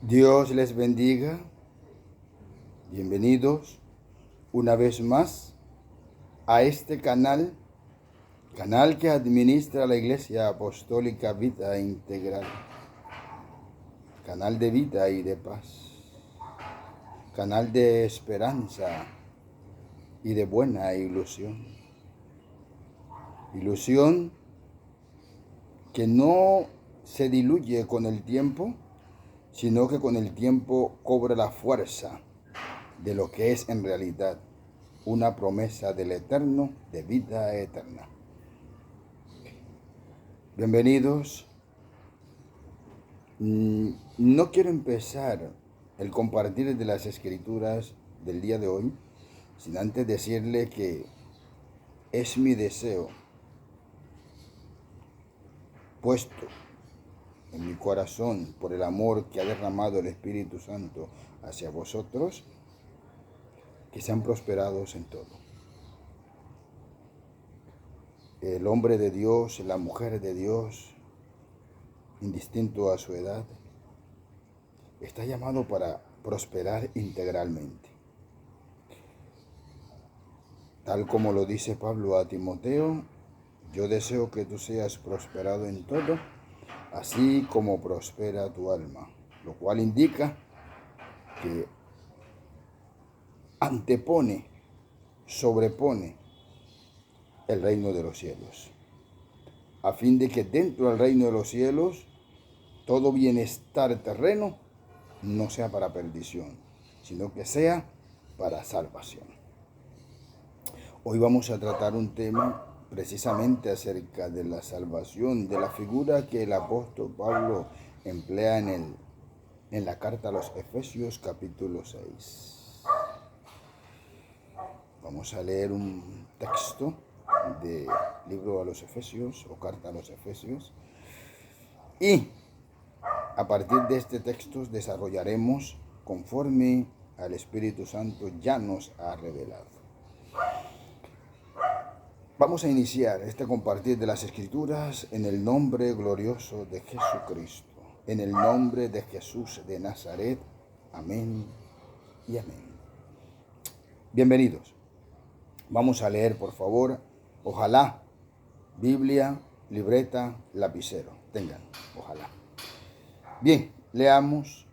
Dios les bendiga. Bienvenidos una vez más a este canal que administra la Iglesia Apostólica Vida Integral. Canal de vida y de paz. Canal de esperanza y de buena ilusión. Ilusión que no se diluye con el tiempo, sino que con el tiempo cobra la fuerza de lo que es en realidad una promesa del Eterno de vida eterna. Bienvenidos. No quiero empezar el compartir de las escrituras del día de hoy sin antes decirle que es mi deseo puesto en mi corazón por el amor que ha derramado el Espíritu Santo hacia vosotros, que sean prosperados en todo. El hombre de Dios, la mujer de Dios, indistinto a su edad, está llamado para prosperar integralmente. Tal como lo dice Pablo a Timoteo, yo deseo que tú seas prosperado en todo, así como prospera tu alma, lo cual indica que antepone, sobrepone el reino de los cielos, a fin de que dentro del reino de los cielos todo bienestar terreno no sea para perdición, sino que sea para salvación. Hoy vamos a tratar un tema precisamente acerca de la salvación, de la figura que el apóstol Pablo emplea en la carta a los Efesios capítulo 6. Vamos a leer un texto del libro a los Efesios o carta a los Efesios, y a partir de este texto desarrollaremos conforme al Espíritu Santo ya nos ha revelado. Vamos a iniciar este compartir de las Escrituras en el nombre glorioso de Jesucristo, en el nombre de Jesús de Nazaret. Amén y amén. Bienvenidos. Vamos a leer, por favor, ojalá, Biblia, libreta, lapicero. Tengan, ojalá. Bien, leamos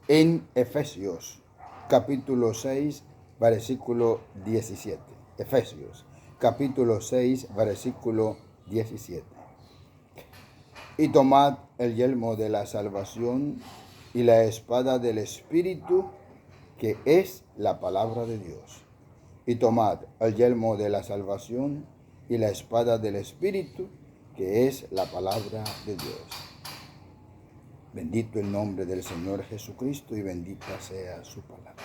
en Efesios, capítulo 6, versículo 17. Efesios, capítulo 6, versículo 17. Y tomad el yelmo de la salvación y la espada del Espíritu, que es la palabra de Dios. Y tomad el yelmo de la salvación y la espada del Espíritu, que es la palabra de Dios. Bendito el nombre del Señor Jesucristo y bendita sea su palabra.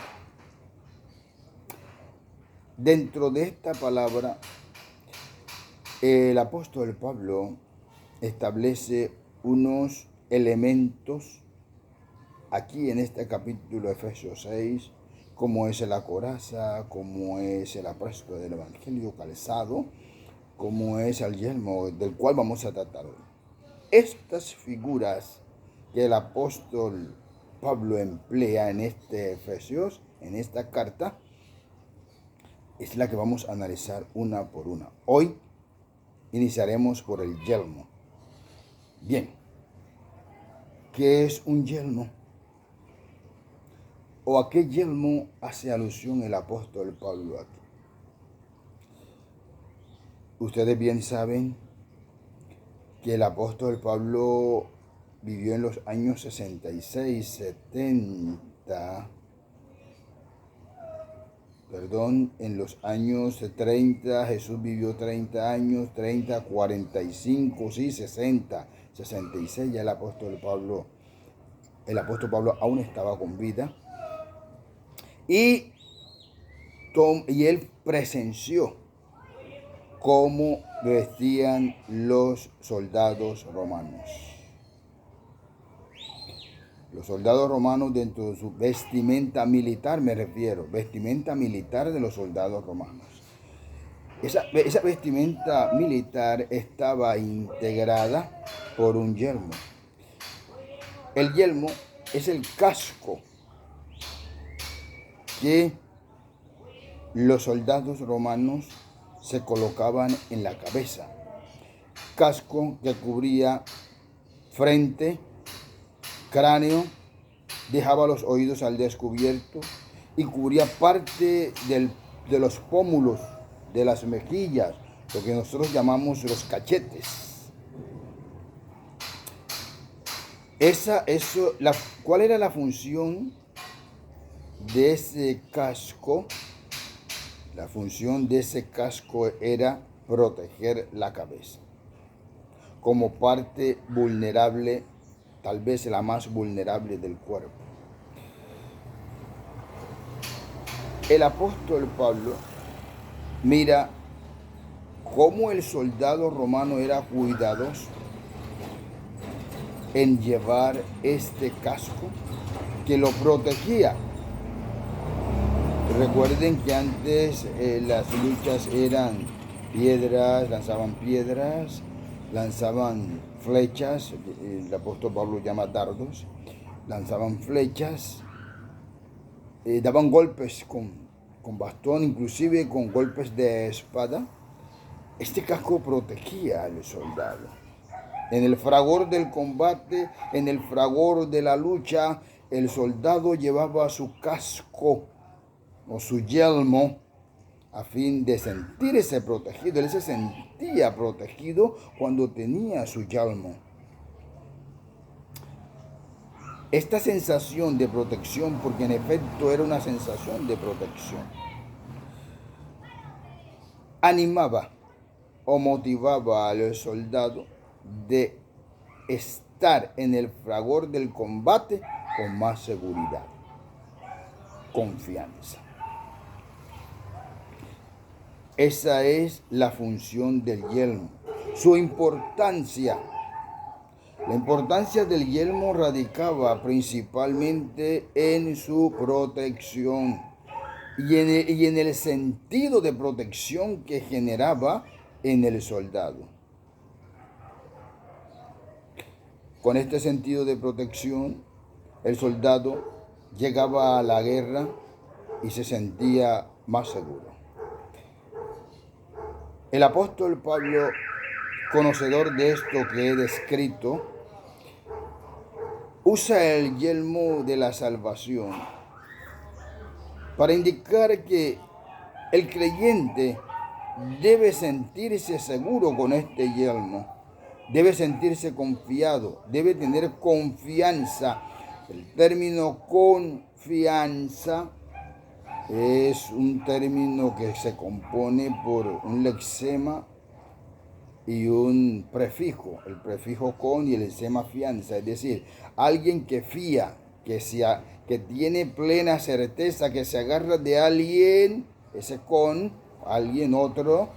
Dentro de esta palabra, el apóstol Pablo establece unos elementos aquí en este capítulo Efesios 6, como es la coraza, como es el apresto del Evangelio calzado, como es el yelmo del cual vamos a tratar hoy. Estas figuras que el apóstol Pablo emplea en este Efesios, en esta carta, es la que vamos a analizar una por una. Hoy iniciaremos por el yelmo. Bien, ¿qué es un yelmo? ¿O a qué yelmo hace alusión el apóstol Pablo aquí? Ustedes bien saben que el apóstol Pablo vivió en los años 66, 70, en los años 30, Jesús vivió 30 años, 30, 45, sí, 60, 66, ya el apóstol Pablo aún estaba con vida, y él presenció cómo vestían los soldados romanos. Los soldados romanos, dentro de su vestimenta militar, me refiero, vestimenta militar de los soldados romanos. Esa vestimenta militar estaba integrada por un yelmo. El yelmo es el casco que los soldados romanos se colocaban en la cabeza. Casco que cubría frente, cráneo, dejaba los oídos al descubierto y cubría parte de los pómulos, de las mejillas, lo que nosotros llamamos los cachetes. ¿Cuál era la función de ese casco? La función de ese casco era proteger la cabeza como parte vulnerable, tal vez la más vulnerable del cuerpo. El apóstol Pablo mira cómo el soldado romano era cuidadoso en llevar este casco que lo protegía. Recuerden que antes las luchas eran piedras, lanzaban flechas, el apóstol Pablo llama dardos, lanzaban flechas, daban golpes con bastón, inclusive con golpes de espada. Este casco protegía al soldado. En el fragor del combate, en el fragor de la lucha, el soldado llevaba su casco o su yelmo a fin de sentirse protegido. Él se sentía protegido cuando tenía su yelmo. Esta sensación de protección, porque en efecto era una sensación de protección, animaba o motivaba al soldado de estar en el fragor del combate con más seguridad, confianza. Esa es la función del yelmo. Su importancia. La importancia del yelmo radicaba principalmente en su protección y en el sentido de protección que generaba en el soldado. Con este sentido de protección, el soldado llegaba a la guerra y se sentía más seguro. El apóstol Pablo, conocedor de esto que he descrito, usa el yelmo de la salvación para indicar que el creyente debe sentirse seguro con este yelmo, debe sentirse confiado, debe tener confianza. El término confianza es un término que se compone por un lexema y un prefijo, el prefijo con y el lexema fianza, es decir, alguien que fía, que tiene plena certeza, que se agarra de alguien, ese con, alguien otro,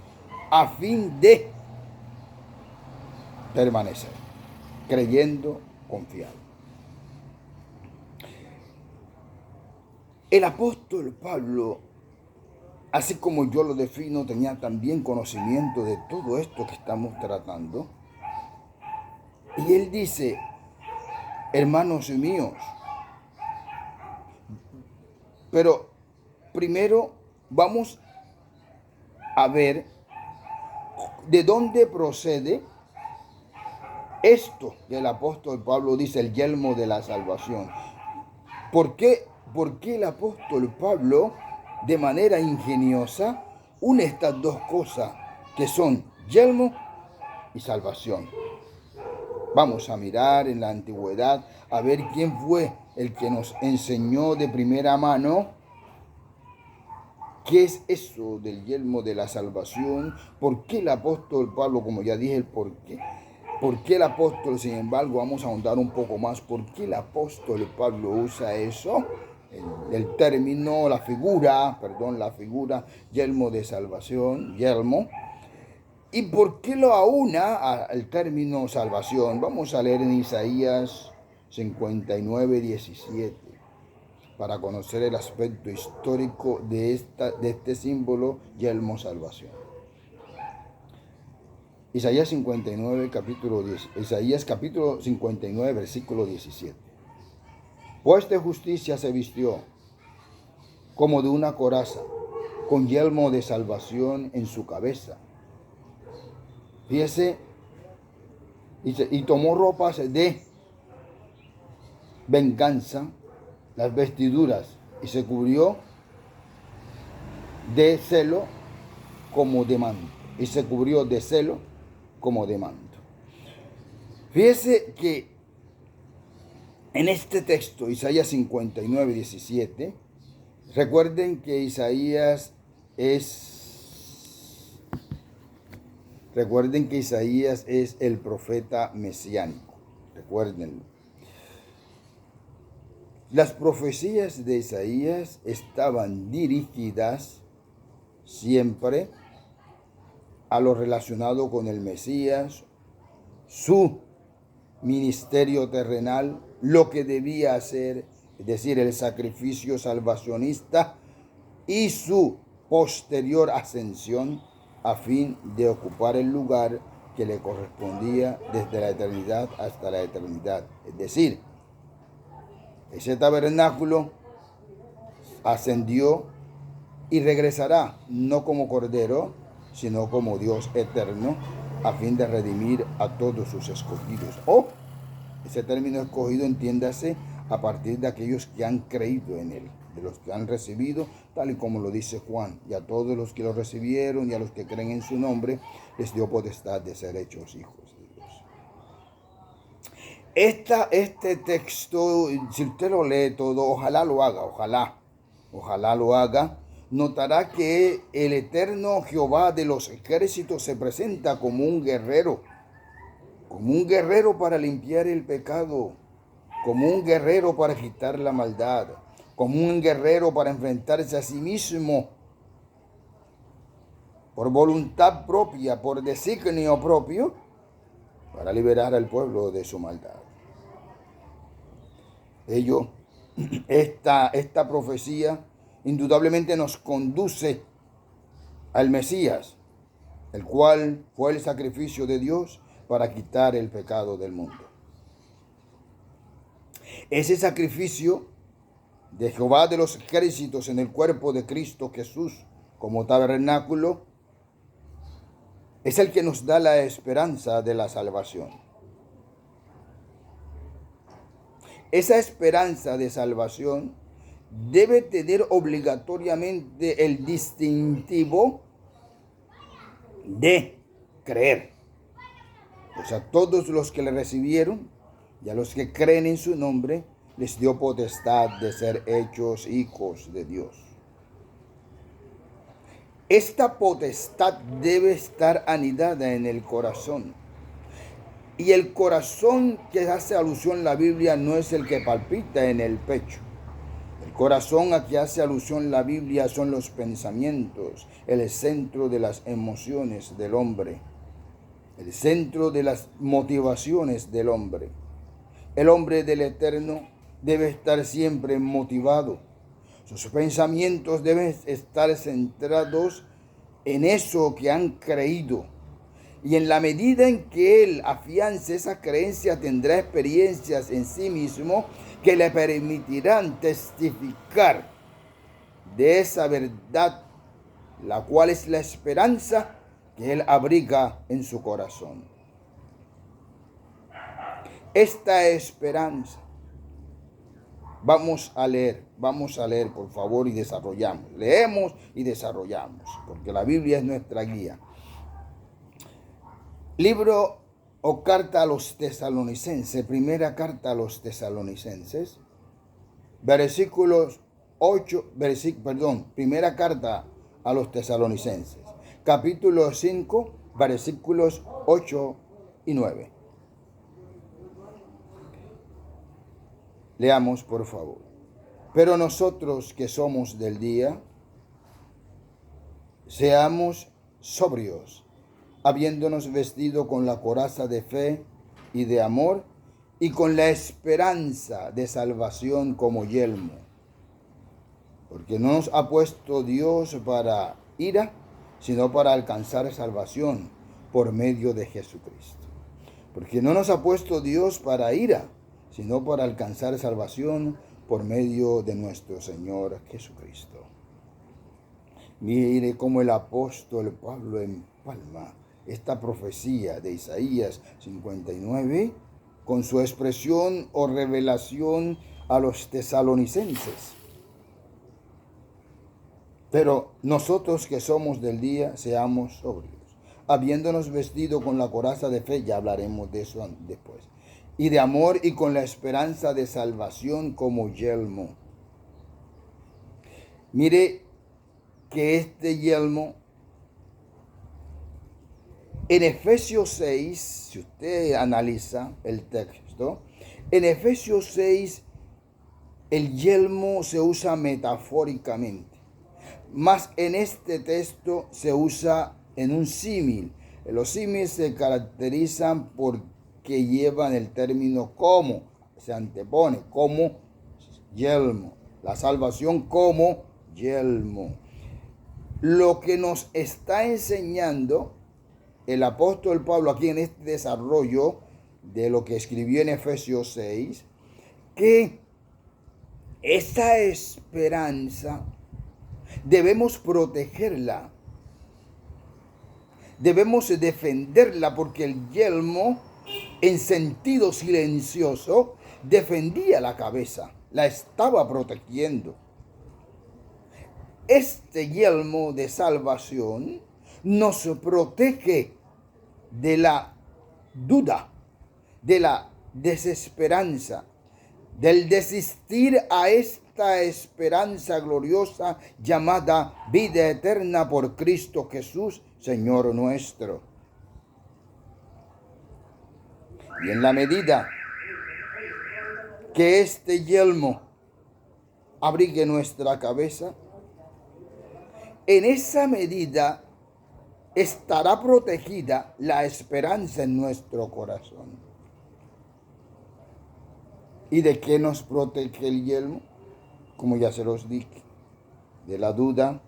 a fin de permanecer, creyendo, confiado. El apóstol Pablo, así como yo lo defino, tenía también conocimiento de todo esto que estamos tratando. Y él dice, hermanos míos, pero primero vamos a ver de dónde procede esto que el apóstol Pablo dice, el yelmo de la salvación. ¿Por qué el apóstol Pablo, de manera ingeniosa, une estas dos cosas que son yelmo y salvación? Vamos a mirar en la antigüedad a ver quién fue el que nos enseñó de primera mano qué es eso del yelmo de la salvación. ¿Por qué el apóstol Pablo, como ya dije, el por qué? ¿Por qué el apóstol, sin embargo, vamos a ahondar un poco más? ¿Por qué el apóstol Pablo usa eso? El término, la figura, yelmo de salvación, yelmo. ¿Y por qué lo aúna al término salvación? Vamos a leer en Isaías 59, 17, para conocer el aspecto histórico de este símbolo, yelmo salvación. Isaías 59, capítulo 10, Isaías capítulo 59, versículo 17. Pues de justicia se vistió, como de una coraza, con yelmo de salvación en su cabeza. Fíjese, y tomó ropas de venganza, las vestiduras, y se cubrió de celo como de manto. Y se cubrió de celo como de manto. Fíjese que en este texto, Isaías 59, 17, recuerden que Isaías es el profeta mesiánico. Recuérdenlo. Las profecías de Isaías estaban dirigidas siempre a lo relacionado con el Mesías, su ministerio terrenal, lo que debía hacer, es decir, el sacrificio salvacionista y su posterior ascensión a fin de ocupar el lugar que le correspondía desde la eternidad hasta la eternidad. Es decir, ese tabernáculo ascendió y regresará no como cordero, sino como Dios eterno, a fin de redimir a todos sus escogidos. O ese término escogido, entiéndase, a partir de aquellos que han creído en él, de los que han recibido, tal y como lo dice Juan, y a todos los que lo recibieron y a los que creen en su nombre, les dio potestad de ser hechos hijos de Dios. Este texto, si usted lo lee todo, ojalá lo haga, ojalá lo haga, notará que el eterno Jehová de los ejércitos se presenta como un guerrero para limpiar el pecado, como un guerrero para quitar la maldad, como un guerrero para enfrentarse a sí mismo por voluntad propia, por designio propio, para liberar al pueblo de su maldad. Esta profecía indudablemente nos conduce al Mesías, el cual fue el sacrificio de Dios para quitar el pecado del mundo. Ese sacrificio de Jehová de los ejércitos en el cuerpo de Cristo Jesús como tabernáculo es el que nos da la esperanza de la salvación. Esa esperanza de salvación debe tener obligatoriamente el distintivo de creer. O sea, todos los que le recibieron y a los que creen en su nombre, les dio potestad de ser hechos hijos de Dios. Esta potestad debe estar anidada en el corazón. Y el corazón que hace alusión la Biblia no es el que palpita en el pecho. El corazón a que hace alusión la Biblia son los pensamientos, el centro de las emociones del hombre, el centro de las motivaciones del hombre. El hombre del Eterno debe estar siempre motivado. Sus pensamientos deben estar centrados en eso que han creído. Y en la medida en que él afiance esa creencia, tendrá experiencias en sí mismo que le permitirán testificar de esa verdad, la cual es la esperanza que él abriga en su corazón. Esta esperanza, vamos a leer por favor y desarrollamos. Leemos y desarrollamos, porque la Biblia es nuestra guía. Libro o carta a los tesalonicenses, primera carta a los tesalonicenses, primera carta a los tesalonicenses, capítulo 5, versículos 8 y 9. Leamos, por favor. Pero nosotros que somos del día, seamos sobrios, habiéndonos vestido con la coraza de fe y de amor, y con la esperanza de salvación como yelmo. Porque no nos ha puesto Dios para ira, sino para alcanzar salvación por medio de Jesucristo. Porque no nos ha puesto Dios para ira, sino para alcanzar salvación por medio de nuestro Señor Jesucristo. Mire cómo el apóstol Pablo empalma esta profecía de Isaías 59 con su expresión o revelación a los tesalonicenses. Pero nosotros que somos del día, seamos sobrios, habiéndonos vestido con la coraza de fe, ya hablaremos de eso después, y de amor y con la esperanza de salvación como yelmo. Mire que este yelmo, en Efesios 6, si usted analiza el texto, en Efesios 6 el yelmo se usa metafóricamente, mas en este texto se usa en un símil. Los símiles se caracterizan porque llevan el término como, se antepone como yelmo, la salvación como yelmo. Lo que nos está enseñando el apóstol Pablo aquí en este desarrollo de lo que escribió en Efesios 6, que esa esperanza debemos protegerla, debemos defenderla, porque el yelmo, en sentido silencioso, defendía la cabeza, la estaba protegiendo. Este yelmo de salvación nos protege de la duda, de la desesperanza, del desistir a esta esperanza gloriosa llamada vida eterna por Cristo Jesús, Señor nuestro. Y en la medida que este yelmo abrigue nuestra cabeza, en esa medida estará protegida la esperanza en nuestro corazón. ¿Y de qué nos protege el yelmo? Como ya se los dije, de la duda,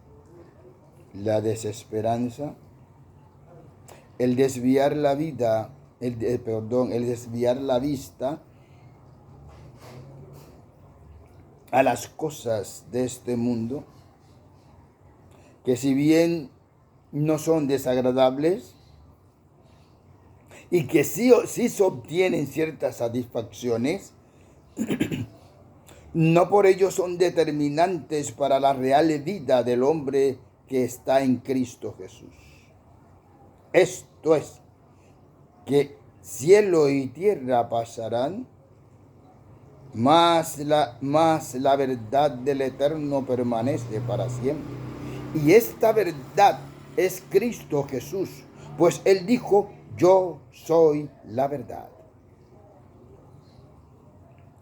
la desesperanza, el desviar la vida, el desviar la vista a las cosas de este mundo, que si bien no son desagradables y que sí se obtienen ciertas satisfacciones, no por ello son determinantes para la real vida del hombre que está en Cristo Jesús. Esto es, que cielo y tierra pasarán, mas la verdad del Eterno permanece para siempre. Y esta verdad es Cristo Jesús, pues Él dijo: yo soy la verdad.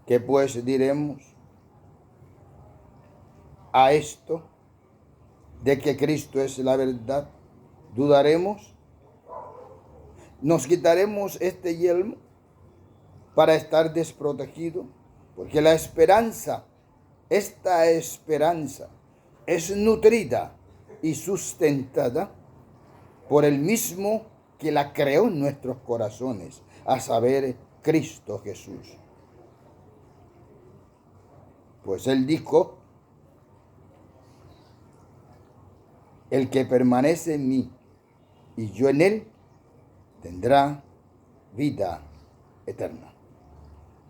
¿Qué pues diremos a esto de que Cristo es la verdad? ¿Dudaremos? ¿Nos quitaremos este yelmo para estar desprotegido? Porque la esperanza, esta esperanza, es nutrida y sustentada por el mismo que la creó en nuestros corazones, a saber, Cristo Jesús. Pues Él dijo: el que permanece en mí y yo en Él, tendrá vida eterna.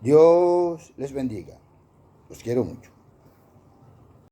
Dios les bendiga. Los quiero mucho.